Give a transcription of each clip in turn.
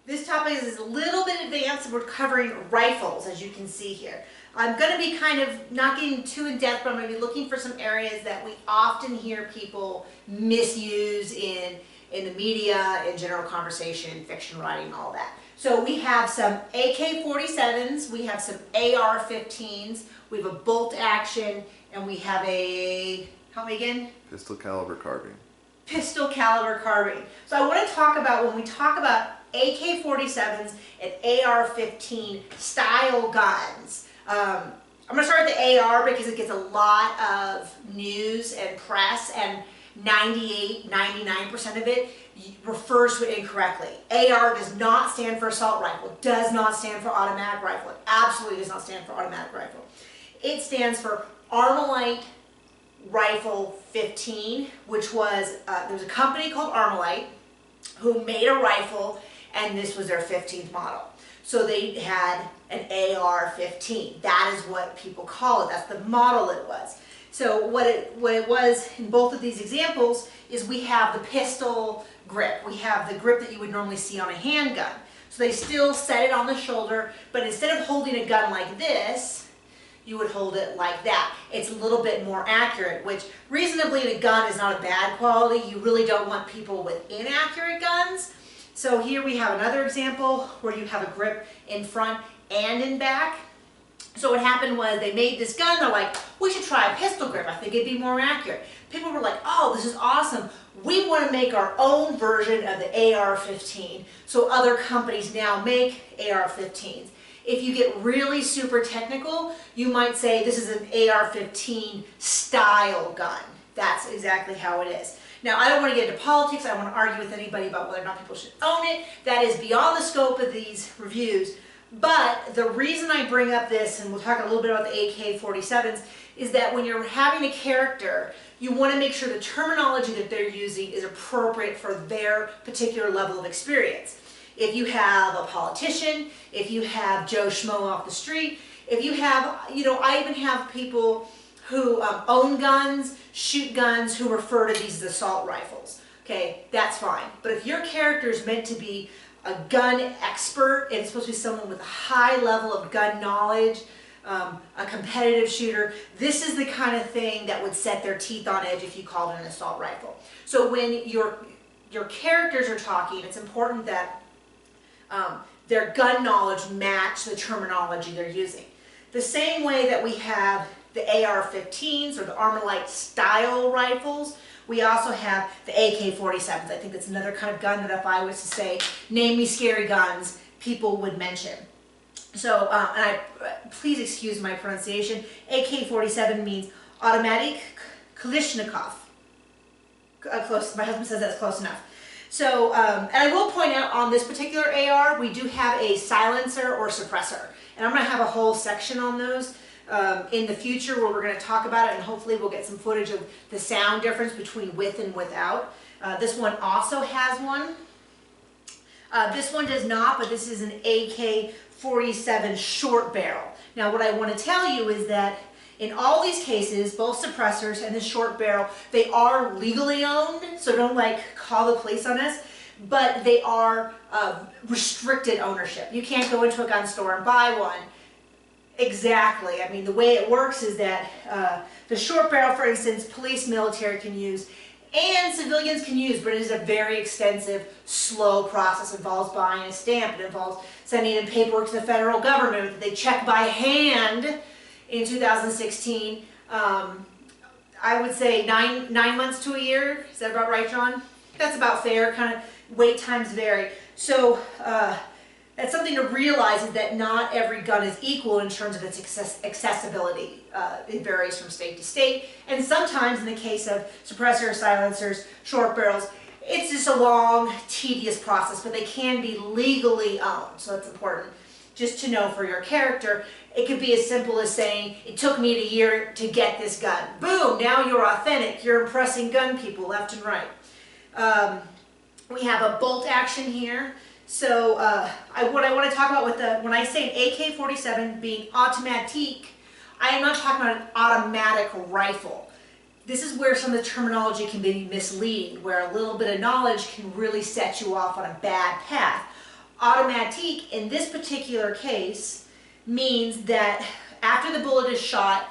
This topic is a little bit advanced. We're covering rifles, as you can see here. I'm going to be kind of not getting too in depth, but I'm going to be looking for some areas that we often hear people misuse in the media, in general conversation, fiction writing, all that. So we have some AK47s, we have some AR15s, we have a bolt action, and we have a, help me again? Pistol caliber carbine. Pistol caliber carbine. So I want to talk about, when we talk about AK47s and AR15 style guns, I'm going to start with the AR because it gets a lot of news and press, and 99% of it refers to it incorrectly. AR does not stand for assault rifle, does not stand for automatic rifle. It absolutely does not stand for automatic rifle. It stands for Armalite Rifle 15, which was, there's a company called Armalite who made a rifle, and this was their 15th model. So they had an AR-15. That is what people call it. That's the model it was. So what it was in both of these examples is we have the pistol grip. We have the grip that you would normally see on a handgun. So they still set it on the shoulder, but instead of holding a gun like this, you would hold it like that. It's a little bit more accurate, which reasonably the gun is not a bad quality. You really don't want people with inaccurate guns. So here we have another example where you have a grip in front and in back. So what happened was they made this gun, they're like, we should try a pistol grip, I think it'd be more accurate. People were like, oh, this is awesome. We want to make our own version of the AR-15. So other companies now make AR-15s. If you get really super technical, you might say this is an AR-15 style gun. That's exactly how it is. Now, I don't want to get into politics. I don't want to argue with anybody about whether or not people should own it. That is beyond the scope of these reviews. But the reason I bring up this, and we'll talk a little bit about the AK-47s, is that when you're having a character, you want to make sure the terminology that they're using is appropriate for their particular level of experience. If you have a politician, if you have Joe Schmo off the street, if you have, I even have people who own guns, shoot guns, who refer to these as assault rifles. Okay, that's fine. But if your character is meant to be a gun expert, and it's supposed to be someone with a high level of gun knowledge, a competitive shooter, this is the kind of thing that would set their teeth on edge if you called it an assault rifle. So when your characters are talking, it's important that their gun knowledge match the terminology they're using. The same way that we have the AR-15s or the Armalite style rifles, we also have the AK-47s. I think that's another kind of gun that if I was to say, name me scary guns, people would mention. So, please excuse my pronunciation, AK-47 means automatic Kalashnikov. Close, my husband says that's close enough. So, and I will point out on this particular AR, we do have a silencer or suppressor. And I'm going to have a whole section on those in the future where we're going to talk about it, and hopefully we'll get some footage of the sound difference between with and without. This one also has one. This one does not, but this is an AK-47 short barrel. Now what I want to tell you is that in all these cases, both suppressors and the short barrel, they are legally owned, so don't call the police on us, but they are restricted ownership. You can't go into a gun store and buy one. Exactly. I mean, the way it works is that the short barrel, for instance, police, military can use, and civilians can use, but it is a very extensive, slow process. It involves buying a stamp. It involves sending in paperwork to the federal government that they check by hand in 2016. I would say nine months to a year. Is that about right, John? That's about fair. Kind of wait times vary. So that's something to realize, is that not every gun is equal in terms of its accessibility. It varies from state to state, and sometimes in the case of suppressors, silencers, short barrels, it's just a long, tedious process, but they can be legally owned, so it's important just to know for your character. It could be as simple as saying, it took me a year to get this gun. Boom, now you're authentic. You're impressing gun people left and right. We have a bolt action here. So what I want to talk about with when I say an AK-47 being automatique, I am not talking about an automatic rifle. This is where some of the terminology can be misleading, where a little bit of knowledge can really set you off on a bad path. Automatique, in this particular case, means that after the bullet is shot,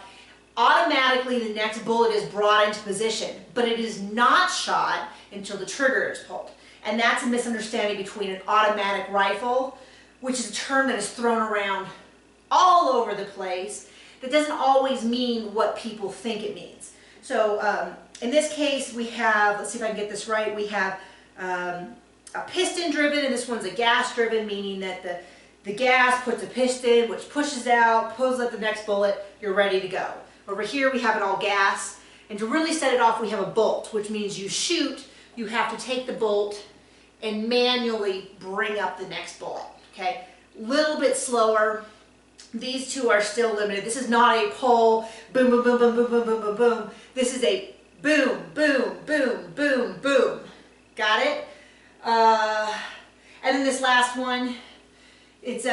automatically the next bullet is brought into position, but it is not shot until the trigger is pulled. And that's a misunderstanding between an automatic rifle, which is a term that is thrown around all over the place, that doesn't always mean what people think it means. So in this case we have, let's see if I can get this right, we have a piston driven, and this one's a gas driven, meaning that the gas puts a piston which pushes out, pulls out the next bullet, you're ready to go. Over here we have it all gas, and to really set it off we have a bolt, which means you shoot, you have to take the bolt and manually bring up the next bullet, okay? Little bit slower. These two are still limited. This is not a pull, boom, boom, boom, boom, boom, boom, boom, boom, boom. This is a boom, boom, boom, boom, boom. Got it? And then this last one, it's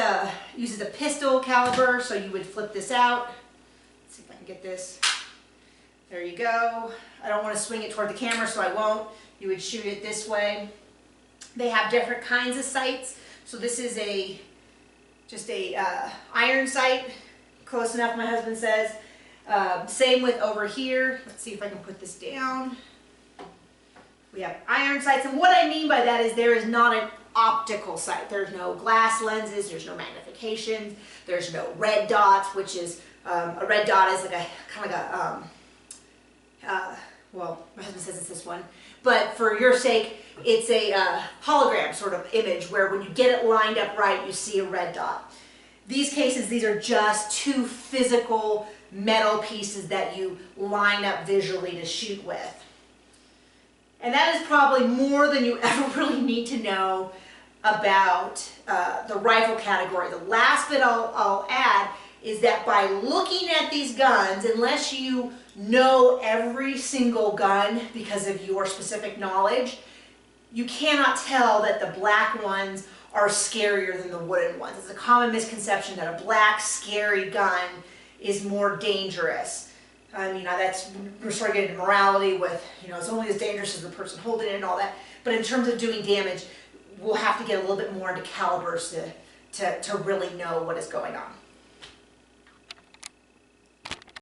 uses a pistol caliber, so you would flip this out. Let's see if I can get this. There you go. I don't want to swing it toward the camera, so I won't. You would shoot it this way. They have different kinds of sights. So this is just a iron sight, close enough, my husband says. Same with over here. Let's see if I can put this down. We have iron sights, and what I mean by that is there is not an optical sight. There's no glass lenses, there's no magnification, there's no red dots, which is, a red dot is like a, kind of like a, well, my husband says it's this one, but for your sake, it's a hologram sort of image where when you get it lined up right, you see a red dot. These cases, these are just two physical metal pieces that you line up visually to shoot with. And that is probably more than you ever really need to know about the rifle category. The last bit I'll add is that by looking at these guns, unless you know every single gun because of your specific knowledge, you cannot tell that the black ones are scarier than the wooden ones. It's a common misconception that a black, scary gun is more dangerous. I mean, we're starting to get into morality with, you know, it's only as dangerous as the person holding it and all that. But in terms of doing damage, we'll have to get a little bit more into calibers to really know what is going on.